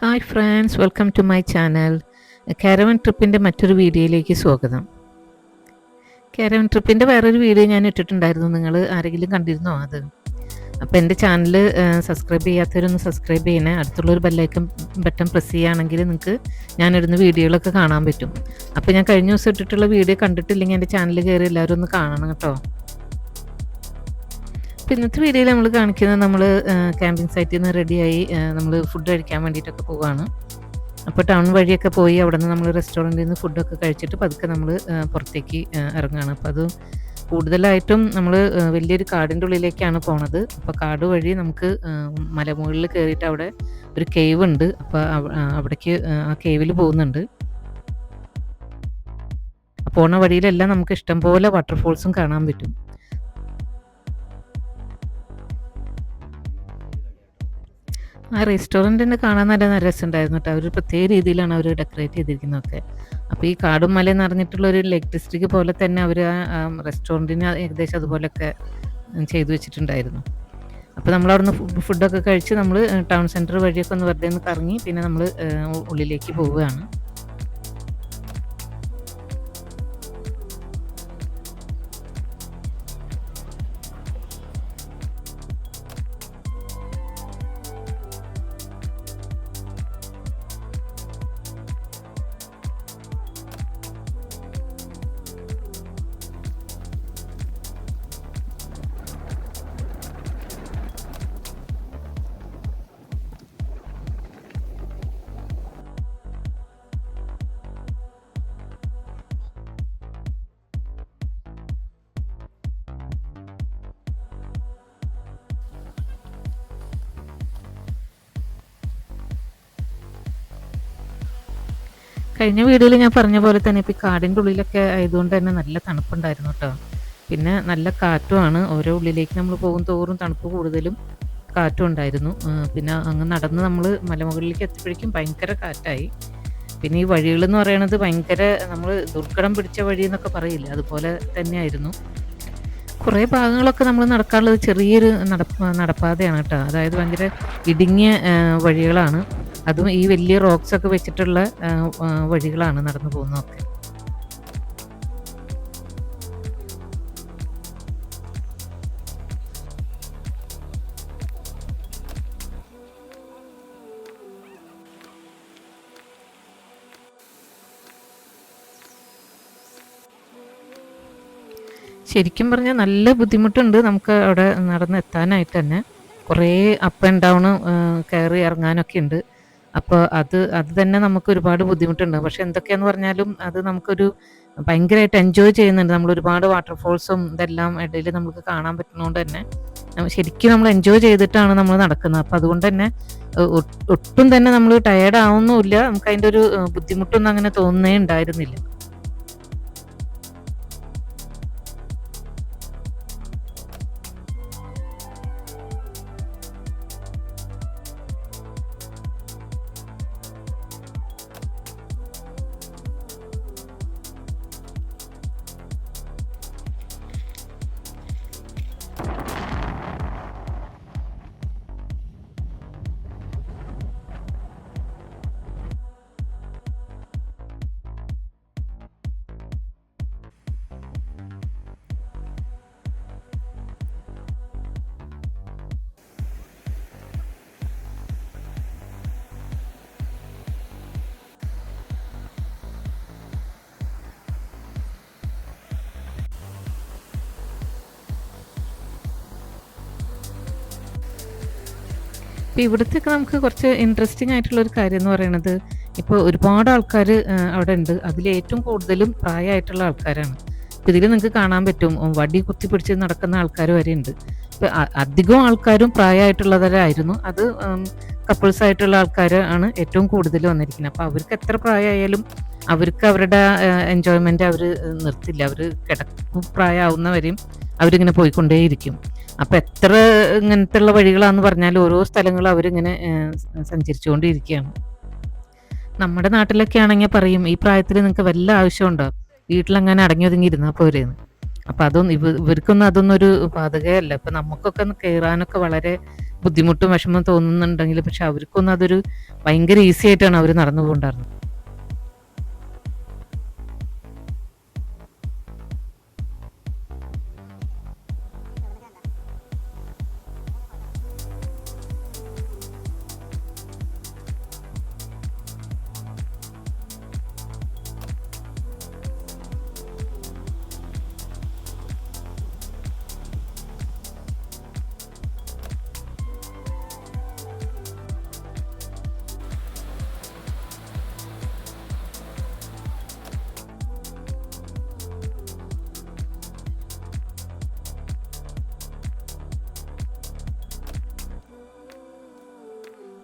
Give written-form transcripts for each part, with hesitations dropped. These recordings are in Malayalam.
Hi friends, welcome to my channel. Caravan ട്രിപ്പിൻ്റെ മറ്റൊരു വീഡിയോയിലേക്ക് സ്വാഗതം. കാരവൻ ട്രിപ്പിൻ്റെ വേറൊരു വീഡിയോ ഞാൻ ഇട്ടിട്ടുണ്ടായിരുന്നു. നിങ്ങൾ ആരെങ്കിലും കണ്ടിരുന്നോ അത്? അപ്പോൾ എൻ്റെ ചാനൽ സബ്സ്ക്രൈബ് ചെയ്യാത്തവരൊന്ന് സബ്സ്ക്രൈബ് ചെയ്യണേ. അടുത്തുള്ളൊരു ബെല്ലൈക്കൺ ബട്ടൺ പ്രസ് ചെയ്യുകയാണെങ്കിൽ നിങ്ങൾക്ക് ഞാനിടുന്ന വീഡിയോകളൊക്കെ കാണാൻ പറ്റും. അപ്പോൾ ഞാൻ കഴിഞ്ഞ ദിവസം ഇട്ടിട്ടുള്ള വീഡിയോ കണ്ടിട്ടില്ലെങ്കിൽ എൻ്റെ ചാനൽ കയറി എല്ലാവരും ഒന്ന് കാണണം കേട്ടോ. അപ്പോൾ ഇന്നത്തെ വീഡിയോയിൽ നമ്മൾ കാണിക്കുന്നത് നമ്മൾ ക്യാമ്പിംഗ് സൈറ്റിൽ നിന്ന് റെഡിയായി നമ്മൾ ഫുഡ് കഴിക്കാൻ വേണ്ടിയിട്ടൊക്കെ പോവുകയാണ്. അപ്പോൾ ടൗൺ വഴിയൊക്കെ പോയി അവിടെ നിന്ന് നമ്മൾ റെസ്റ്റോറൻറ്റിൽ നിന്ന് ഫുഡൊക്കെ കഴിച്ചിട്ട് പതുക്കെ നമ്മൾ പുറത്തേക്ക് ഇറങ്ങുകയാണ്. അപ്പോൾ അത് കൂടുതലായിട്ടും നമ്മൾ വലിയൊരു കാടിൻ്റെ ഉള്ളിലേക്കാണ് പോണത്. അപ്പോൾ കാട് വഴി നമുക്ക് മലമുകളിൽ കയറിയിട്ട് അവിടെ ഒരു കേവ് ഉണ്ട്. അപ്പോൾ അവിടേക്ക് ആ കേവിൽ പോകുന്നുണ്ട്. പോണ വഴിയിലെല്ലാം നമുക്ക് ഇഷ്ടംപോലെ വാട്ടർഫോൾസും കാണാൻ പറ്റും. ആ റെസ്റ്റോറൻറ്റ് തന്നെ കാണാൻ നല്ല രസമുണ്ടായിരുന്നു കേട്ടോ. അവർ പ്രത്യേക രീതിയിലാണ് അവർ ഡെക്കറേറ്റ് ചെയ്തിരിക്കുന്നതൊക്കെ. അപ്പോൾ ഈ കാടും മലയും നിറഞ്ഞിട്ടുള്ള ഒരു ലേക്ക് ഡിസ്ട്രിക്റ്റ് പോലെ തന്നെ അവർ ആ റെസ്റ്റോറൻറ്റിന് ഏകദേശം അതുപോലെയൊക്കെ ചെയ്തു വെച്ചിട്ടുണ്ടായിരുന്നു. അപ്പോൾ നമ്മളവിടുന്ന് ഫുഡൊക്കെ കഴിച്ച് നമ്മൾ ടൗൺ സെൻറ്റർ വഴിയൊക്കെ ഒന്ന് വെറുതെ ഒന്ന് കറങ്ങി പിന്നെ നമ്മൾ ഉള്ളിലേക്ക് പോവുകയാണ്. കഴിഞ്ഞ വീഡിയോയിൽ ഞാൻ പറഞ്ഞ പോലെ തന്നെ ഇപ്പോൾ ഈ കാടിൻ്റെ ഉള്ളിലൊക്കെ ആയതുകൊണ്ട് തന്നെ നല്ല തണുപ്പുണ്ടായിരുന്നു കേട്ടോ. പിന്നെ നല്ല കാറ്റുമാണ്. ഓരോ ഉള്ളിലേക്ക് നമ്മൾ പോകും തോറും തണുപ്പ് കൂടുതലും കാറ്റും ഉണ്ടായിരുന്നു. പിന്നെ അങ്ങ് നടന്ന് നമ്മൾ മലമുകളിലേക്ക് എത്തിയപ്പോഴേക്കും ഭയങ്കര കാറ്റായി. പിന്നെ ഈ വഴികളെന്ന് പറയുന്നത് ഭയങ്കര നമ്മൾ ദുർഘടം പിടിച്ച വഴി എന്നൊക്കെ പറയില്ല, അതുപോലെ തന്നെയായിരുന്നു. കുറേ ഭാഗങ്ങളൊക്കെ നമ്മൾ നടക്കാനുള്ളത് ചെറിയൊരു നടപ്പാതയാണ് കേട്ടോ. അതായത് ഭയങ്കര ഇടുങ്ങിയ വഴികളാണ്. അതും ഈ വലിയ റോക്സ് ഒക്കെ വെച്ചിട്ടുള്ള വഴികളാണ് നടന്നു പോകുന്നതൊക്കെ. ശരിക്കും പറഞ്ഞാൽ നല്ല ബുദ്ധിമുട്ടുണ്ട് നമുക്ക് അവിടെ നടന്ന് എത്താനായിട്ട് തന്നെ. കുറേ അപ്പ് ആൻഡ് ഡൗൺ കയറി ഇറങ്ങാനൊക്കെ ഉണ്ട്. അപ്പോൾ അത് തന്നെ നമുക്ക് ഒരുപാട് ബുദ്ധിമുട്ടുണ്ട്. പക്ഷെ എന്തൊക്കെയാന്ന് പറഞ്ഞാലും അത് നമുക്കൊരു ഭയങ്കരമായിട്ട് എൻജോയ് ചെയ്യുന്നുണ്ട്. നമ്മൾ ഒരുപാട് വാട്ടർഫോൾസും ഇതെല്ലാം ഇടയിൽ നമുക്ക് കാണാൻ പറ്റുന്നതുകൊണ്ട് തന്നെ ശരിക്കും നമ്മൾ എൻജോയ് ചെയ്തിട്ടാണ് നമ്മൾ നടക്കുന്നത്. അപ്പോൾ അതുകൊണ്ട് തന്നെ ഒട്ടും തന്നെ നമ്മൾ ടയേർഡ് ആവുന്നുമില്ല. നമുക്ക് അതിൻ്റെ ഒരു ബുദ്ധിമുട്ടൊന്നും അങ്ങനെ തോന്നുന്നേ ഉണ്ടായിരുന്നില്ല. ഇപ്പോൾ ഇവിടുത്തെയൊക്കെ നമുക്ക് കുറച്ച് ഇൻട്രസ്റ്റിംഗ് ആയിട്ടുള്ളൊരു കാര്യം എന്ന് പറയുന്നത്, ഇപ്പോൾ ഒരുപാട് ആൾക്കാർ അവിടെ ഉണ്ട്. അതിൽ ഏറ്റവും കൂടുതലും പ്രായമായിട്ടുള്ള ആൾക്കാരാണ്. അപ്പോൾ ഇതിൽ നിങ്ങൾക്ക് കാണാൻ പറ്റും വടി കുത്തിപ്പിടിച്ച് നടക്കുന്ന ആൾക്കാർ വരെ ഉണ്ട്. ഇപ്പോൾ അധികം ആൾക്കാരും പ്രായമായിട്ടുള്ളവരായിരുന്നു. അത് കപ്പിൾസ് ആയിട്ടുള്ള ആൾക്കാരാണ് ഏറ്റവും കൂടുതൽ വന്നിരിക്കുന്നത്. അപ്പോൾ അവർക്ക് എത്ര പ്രായമായാലും അവർക്ക് അവരുടെ എൻജോയ്മെൻറ്റ് അവർ നിർത്തില്ല. അവർ പ്രായമാവുന്നവരെയും അവരിങ്ങനെ പോയിക്കൊണ്ടേയിരിക്കും. അപ്പോൾ എത്ര ഇങ്ങനത്തെ ഉള്ള വഴികളാന്ന് പറഞ്ഞാൽ ഓരോ സ്ഥലങ്ങളും അവരിങ്ങനെ സഞ്ചരിച്ചുകൊണ്ടിരിക്കുകയാണ്. നമ്മുടെ നാട്ടിലൊക്കെ ആണെങ്കിൽ പറയും ഈ പ്രായത്തിൽ നിങ്ങൾക്ക് വല്ല ആവശ്യമുണ്ടോ, വീട്ടിലങ്ങനെ അടങ്ങി ഒതുങ്ങി ഇരുന്നാൽ പോരെയെന്ന്. അപ്പോൾ ഇവർക്കൊന്നും അതൊന്നും ഒരു ബാധകമല്ല. ഇപ്പം നമുക്കൊക്കെ കയറാനൊക്കെ വളരെ ബുദ്ധിമുട്ടും വിഷമം തോന്നുന്നുണ്ടെങ്കിൽ പക്ഷെ അവർക്കൊന്നും അതൊരു ഭയങ്കര ഈസി ആയിട്ടാണ് അവർ നടന്നു പോകണ്ടായിരുന്നത്.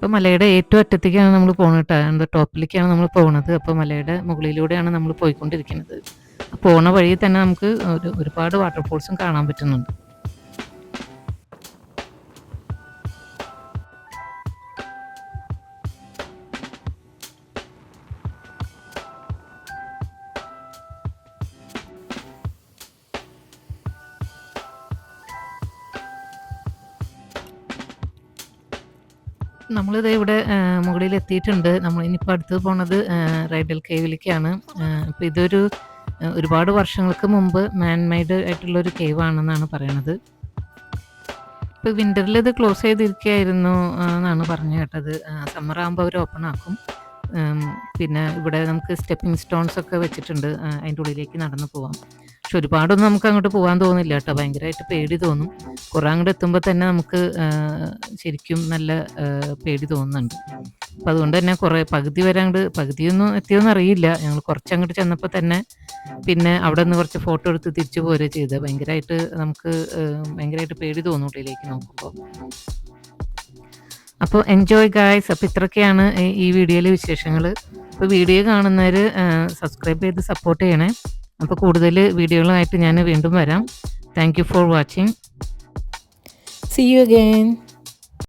ഇപ്പോൾ മലയുടെ ഏറ്റവും അറ്റത്തേക്കാണ് നമ്മൾ പോകുന്നത് കേട്ടോ. എന്താ ടോപ്പിലേക്കാണ് നമ്മൾ പോകുന്നത്. അപ്പോൾ മലയുടെ മുകളിലൂടെയാണ് നമ്മൾ പോയിക്കൊണ്ടിരിക്കുന്നത്. പോണ വഴി തന്നെ നമുക്ക് ഒരുപാട് വാട്ടർഫോൾസും കാണാൻ പറ്റുന്നുണ്ട്. നമ്മളിത് ഇവിടെ മുകളിൽ എത്തിയിട്ടുണ്ട്. നമ്മൾ ഇനിയിപ്പോൾ അടുത്ത് പോണത് റൈഡൽ കേവിലേക്കാണ്. അപ്പോൾ ഇതൊരു ഒരുപാട് വർഷങ്ങൾക്ക് മുമ്പ് മാൻ മെയ്ഡ് ആയിട്ടുള്ളൊരു കേവ് ആണെന്നാണ് പറയണത്. ഇപ്പോൾ വിൻ്ററിൽ ഇത് ക്ലോസ് ചെയ്തിരിക്കുകയായിരുന്നു എന്നാണ് പറഞ്ഞു കേട്ടത്. സമ്മർ ആകുമ്പോൾ അവർ ഓപ്പൺ ആക്കും. പിന്നെ ഇവിടെ നമുക്ക് സ്റ്റെപ്പിംഗ് സ്റ്റോൺസ് ഒക്കെ വെച്ചിട്ടുണ്ട്, അതിൻ്റെ ഉള്ളിലേക്ക് നടന്നു പോവാം. പക്ഷെ ഒരുപാടൊന്നും നമുക്ക് അങ്ങോട്ട് പോകാൻ തോന്നില്ല കേട്ടോ, ഭയങ്കരമായിട്ട് പേടി തോന്നും. കുറേ അങ്ങോട്ട് എത്തുമ്പോൾ തന്നെ നമുക്ക് ശരിക്കും നല്ല പേടി തോന്നുന്നുണ്ട്. അപ്പോൾ അതുകൊണ്ട് തന്നെ കുറേ പകുതി വരെ അങ്ങോട്ട്, പകുതിയൊന്നും എത്തിയോന്നും അറിയില്ല, ഞങ്ങൾ കുറച്ചങ്ങോട്ട് ചെന്നപ്പോൾ തന്നെ പിന്നെ അവിടെ നിന്ന് കുറച്ച് ഫോട്ടോ എടുത്ത് തിരിച്ചു പോരുക ചെയ്ത്. ഭയങ്കരമായിട്ട് നമുക്ക് ഭയങ്കരമായിട്ട് പേടി തോന്നും ഉള്ളിലേക്ക് നോക്കുമ്പോൾ. അപ്പോൾ എൻജോയ് ഗായ്സ്. അപ്പോൾ ഇത്രയൊക്കെയാണ് ഈ വീഡിയോയിലെ വിശേഷങ്ങൾ. അപ്പോൾ വീഡിയോ കാണുന്നവർ സബ്സ്ക്രൈബ് ചെയ്ത് സപ്പോർട്ട് ചെയ്യണേ. അപ്പോൾ കൂടുതൽ വീഡിയോകളുമായിട്ട് ഞാൻ വീണ്ടും വരാം. Thank you for watching. See you again.